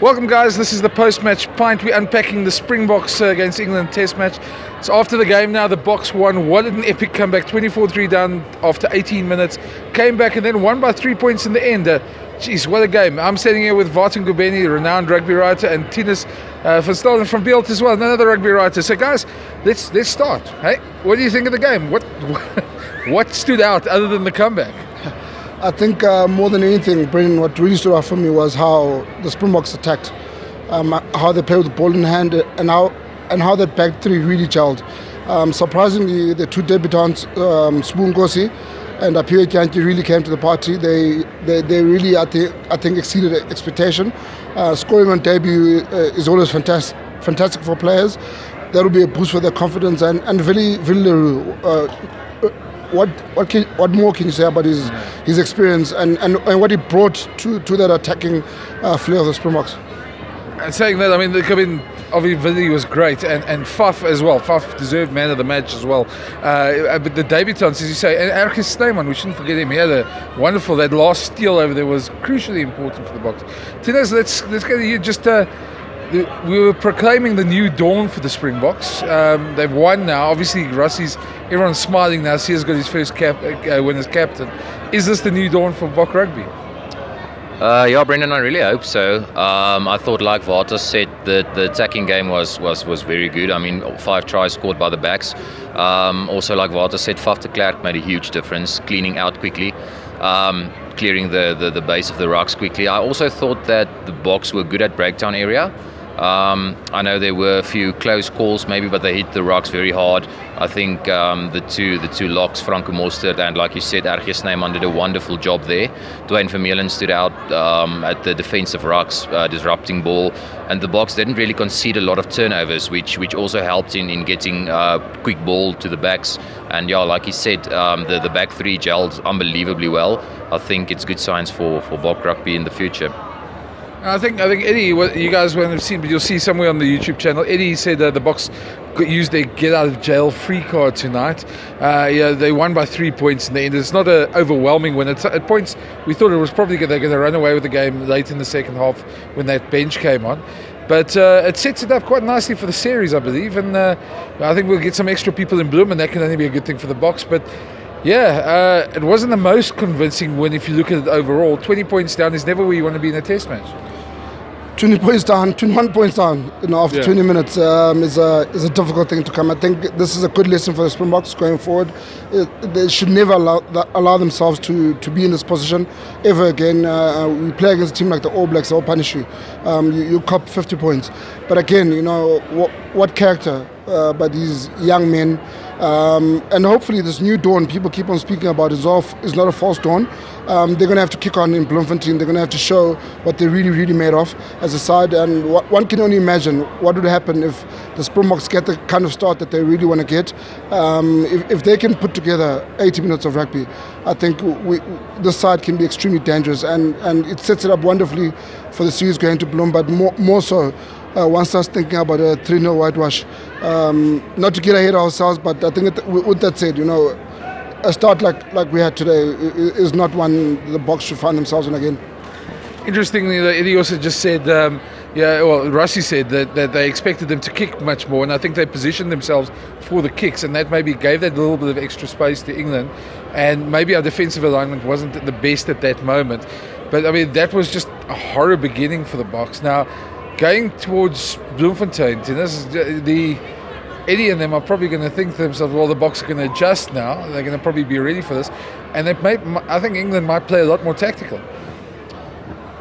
Welcome guys, this is the post-match pint. We're unpacking the Springboks against England test match. It's after the game now, the Boks won. What an epic comeback, 24-3 down after 18 minutes. Came back and then won by 3 points in the end. Jeez, what a game. I'm standing here with Vata and Ngobeni, renowned rugby writer, and Tinus van Staden from Beeld as well, another rugby writer. So guys, let's start. Hey, what do you think of the game? What stood out other than the comeback? I think more than anything, Brenden, what really stood out for me was how the Springboks attacked, how they played with the ball in hand, and how that back three really gelled. Surprisingly, the two debutants, Springboks and Pieter-steph, really came to the party. They really, I think, exceeded expectation. Scoring on debut is always fantastic for players. That will be a boost for their confidence. And what more can you say about his experience and what he brought to that attacking flair of the Springboks? And saying that, I mean, obviously was great, and Faf as well. Faf deserved man of the match as well. But the debutants, as you say, and Snyman, we shouldn't forget him. He had a wonderful, that last steal over there was crucially important for the Boks. Tinus, let's go to you. Just we were proclaiming the new dawn for the Springboks. They've won now. Obviously, everyone's smiling now. Sia's got his first win as captain. Is this the new dawn for Bok rugby? Yeah, Brenden, I really hope so. I thought, like Vata said, that the attacking game was very good. I mean, 5 tries scored by the backs. Also, like Vata said, Faf de Klerk made a huge difference, cleaning out quickly, clearing the base of the rocks quickly. I also thought that the Boks were good at breakdown area. I know there were a few close calls maybe, but they hit the rocks very hard. I think the two locks, Franco Mostert and, like you said, Snyman did a wonderful job there. Dwayne Vermeulen stood out at the defensive rocks, disrupting ball, and the Boks didn't really concede a lot of turnovers, which also helped in getting quick ball to the backs. And yeah, like you said, the back three gelled unbelievably well. I think it's good signs for Bok rugby in the future. I think Eddie, what you guys won't have seen, but you'll see somewhere on the YouTube channel. Eddie said the Boks used their get out of jail free card tonight. Yeah, they won by 3 points in the end. It's not an overwhelming win. At points we thought it was probably they're going to run away with the game late in the second half when that bench came on. But it sets it up quite nicely for the series, I believe. And I think we'll get some extra people in Bloem, and that can only be a good thing for the Boks. But yeah, it wasn't the most convincing win if you look at it overall. 20 points down is never where you want to be in a test match. 20 points down, 21 points down, after 20 minutes is a difficult thing to come. I think this is a good lesson for the Springboks going forward. They should never allow themselves to be in this position ever again. We play against a team like the All Blacks, they'll punish you. You cop 50 points. But again, what character by these young men. And hopefully this new dawn people keep on speaking about is not a false dawn. They're going to have to kick on in Bloemfontein. They're going to have to show what they're really made of as a side. And one can only imagine what would happen if the Springboks get the kind of start that they really want to get. If they can put together 80 minutes of rugby, I think this side can be extremely dangerous. And it sets it up wonderfully for the series going to Bloem, but more so one starts thinking about a 3-0 whitewash. Not to get ahead of ourselves, but I think with that said, a start like we had today is not one the Boks should find themselves in again. Interestingly, Eddie also just said, Russie said that they expected them to kick much more, and I think they positioned themselves for the kicks, and that maybe gave that little bit of extra space to England, and maybe our defensive alignment wasn't the best at that moment. But I mean, that was just a horror beginning for the Boks. Now, going towards Bloemfontein, Eddie and them are probably going to think to themselves, well, the Boks are going to adjust now. They're going to probably be ready for this. And I think England might play a lot more tactical.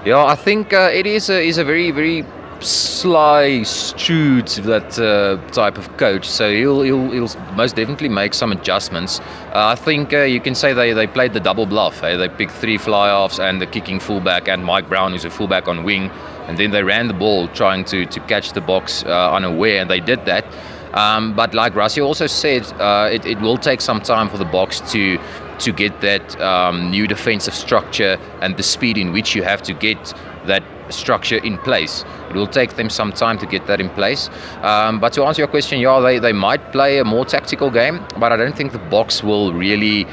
Yeah, I think Eddie is a very sly, shrewd type of coach. So he'll most definitely make some adjustments. I think you can say they played the double bluff. They picked 3 fly-offs and the kicking fullback and Mike Brown, who's a fullback on wing. And then they ran the ball trying to catch the Boks unaware, and they did that. But like Russie also said, it will take some time for the Boks to get that new defensive structure and the speed in which you have to get that structure in place. It will take them some time to get that in place. But to answer your question, yeah, they might play a more tactical game, but I don't think the Boks will really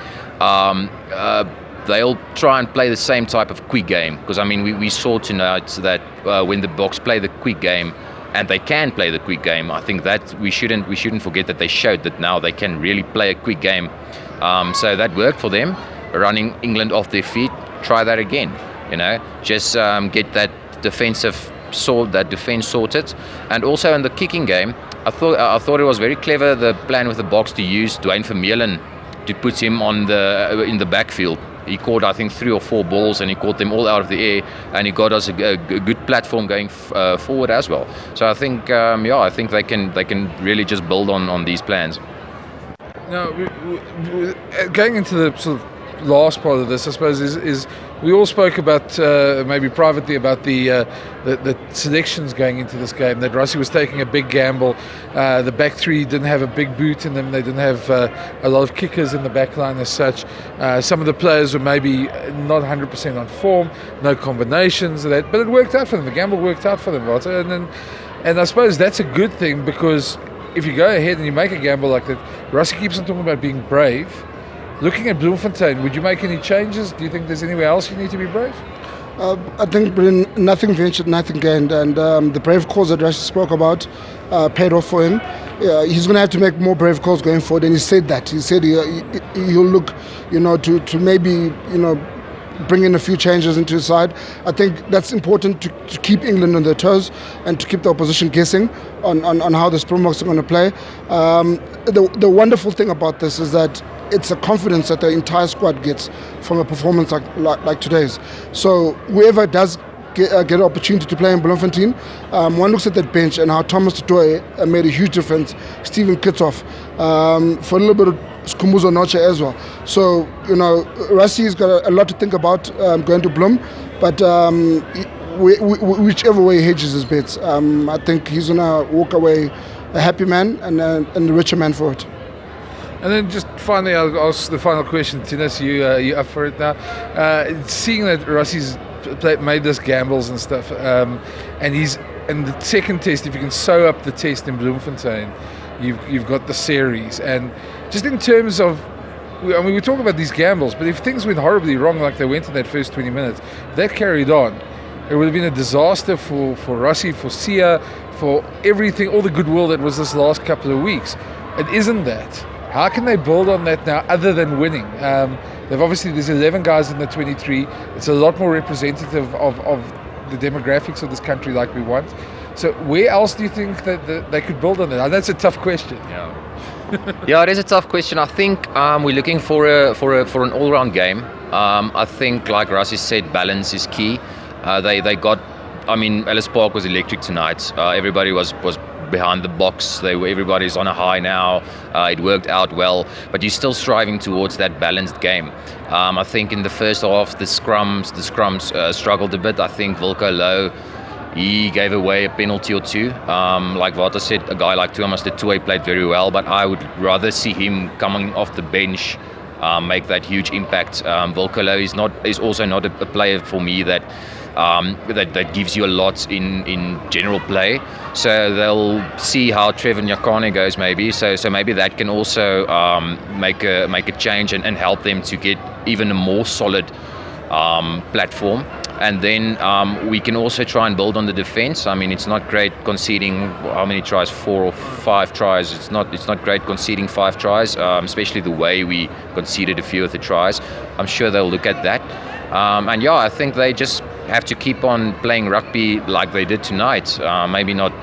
they'll try and play the same type of quick game, because I mean we saw tonight that when the Boks play the quick game, and they can play the quick game, I think that we shouldn't forget that they showed that now they can really play a quick game. So that worked for them, running England off their feet. Try that again, just get that defense sorted. And also in the kicking game, I thought it was very clever, the plan with the Boks, to use Dwayne Vermeulen, to put him in the backfield. He caught, I think, 3 or 4 balls, and he caught them all out of the air, and he got us a good platform going forward as well. So I think, I think they can really just build on these plans. Now, going into the sort of last part of this, I suppose, is we all spoke about maybe privately about the selections going into this game, that Rassie was taking a big gamble. The back three didn't have a big boot in them. They didn't have a lot of kickers in the back line as such. Some of the players were maybe not 100% on form, no combinations of that, but it worked out for them. The gamble worked out for them, Vata, and I suppose that's a good thing, because if you go ahead and you make a gamble like that, Rassie keeps on talking about being brave. Looking at Bloemfontein, would you make any changes? Do you think there's anywhere else you need to be brave? I think nothing ventured, nothing gained, and the brave calls that Rassie spoke about paid off for him. He's going to have to make more brave calls going forward, and he said that. He said he'll look, to maybe, bring in a few changes into his side. I think that's important to keep England on their toes and to keep the opposition guessing on how the Springboks are going to play. The wonderful thing about this is that it's a confidence that the entire squad gets from a performance like today's. So whoever does get an opportunity to play in Bloemfontein, one looks at that bench and how Thomas Tutoy made a huge difference, Stephen Kitsoff, for a little bit of Skhumbuzo Noche as well. So, Rassie's got a lot to think about going to Bloem, but whichever way he hedges his bets, I think he's going to walk away a happy man and a richer man for it. And then just finally, I'll ask the final question. Tinus, you up for it now? Seeing that Rassie's made this gambles and stuff, and the second test, if you can sew up the test in Bloemfontein, you've got the series. And just in terms of, I mean, we talk about these gambles, but if things went horribly wrong like they went in that first 20 minutes, that carried on, it would have been a disaster for Rassie, for Sia, for everything, all the goodwill that was this last couple of weeks. It isn't that. How can they build on that now other than winning? There's 11 guys in the 23. It's a lot more representative of the demographics of this country like we want. So where else do you think that they could build on that? And that's a tough question. Yeah, it is a tough question. I think we're looking for an all-round game. I think, like Rassie said, balance is key. They got, I mean, Ellis Park was electric tonight. Everybody was behind the box. Everybody's on a high now. It worked out well, but you're still striving towards that balanced game. I think in the first half, the scrums struggled a bit. I think Wilco Low, he gave away a penalty or two. Like Vata said, a guy like Thomas Tutoy played very well, but I would rather see him coming off the bench, make that huge impact. Wilco Low is also not a player for me that gives you a lot in general play. So they'll see how Trevor Nyakane goes maybe. So maybe that can also make a change and help them to get even a more solid platform. And then we can also try and build on the defense. I mean, it's not great conceding how many tries, 4 or 5 tries. It's not great conceding 5 tries, especially the way we conceded a few of the tries. I'm sure they'll look at that. And yeah, I think they just have to keep on playing rugby like they did tonight. Maybe not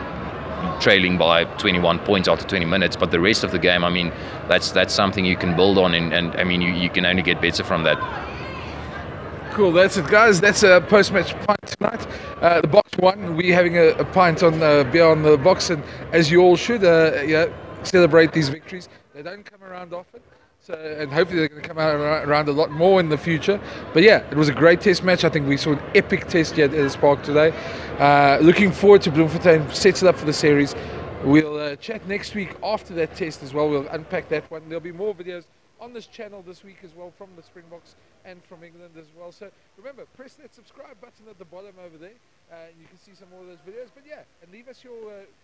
trailing by 21 points after 20 minutes, but the rest of the game, I mean, that's something you can build on, and I mean, you can only get better from that. Cool, that's it, guys. That's a post-match pint tonight. The Boks won. We're having a pint on beer on the Boks, and as you all should, celebrate these victories. They don't come around often. So, and hopefully they're going to come around a lot more in the future. But yeah, it was a great test match. I think we saw an epic test yet at Ellis Park today. Looking forward to Bloemfontein, sets it up for the series. We'll chat next week after that test as well. We'll unpack that one. There'll be more videos on this channel this week as well from the Springboks and from England as well. So remember, press that subscribe button at the bottom over there. You can see some more of those videos. But yeah, and leave us your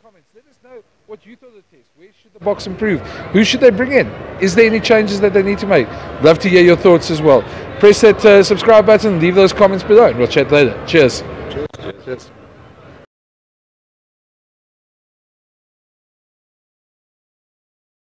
comments. Let us know what you thought of the test. Where should the box improve? Who should they bring in? Is there any changes that they need to make? Love to hear your thoughts as well. Press that subscribe button, leave those comments below, and we'll chat later. Cheers. Cheers.